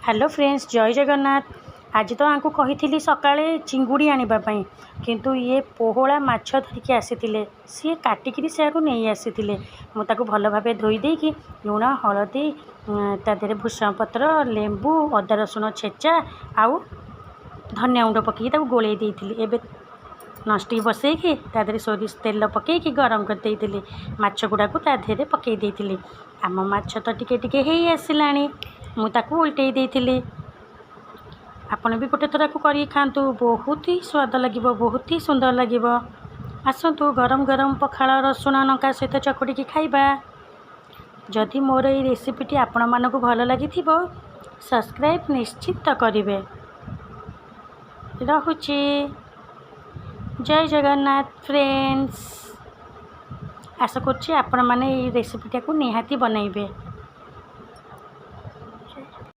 Hello friends, जय जगन्नाथ। आज तो आपको कही सकाळे चिंगुड़ी आनिबा पई, किंतु ये पोहला माछ धरिकी आसीथिले। सी काटिकी सियाड़ू नहीं आसीथिले। मु ताकू भल भाबे धोई देकी लुण हलदी ता देहरे भूषण पत्र लेंबू अदा रसुण छेचा आउ धनिया गुंड पकई ताकू गोले देइथिली। एबे नस्टिक बसैकी ता देहरे सोरिष तेल पकईकी गरम कर देइथिली। माछ गुड़ाकू ता देहरे पकई देइथिली। आम माछ तो टिके टिके हेई आसिलाणी। मु ताकू उल्टै देइथिली। आपण भी गोटे थर को करी खातु, बहुत ही स्वाद लगे, बहुत ही सुंदर लगे। आसतु गरम गरम पखाल रसुण लंका सहित चकुड़ी खाइबा। जदि मोर ये रेसिपीटी आपण मानकु भल लगी सब्सक्राइब निश्चित करेंगे। रहुची। जय जगन्नाथ फ्रेंड्स। आशा करुच्ची आपण माने ये रेसिपीटा को निहाती बनइबे।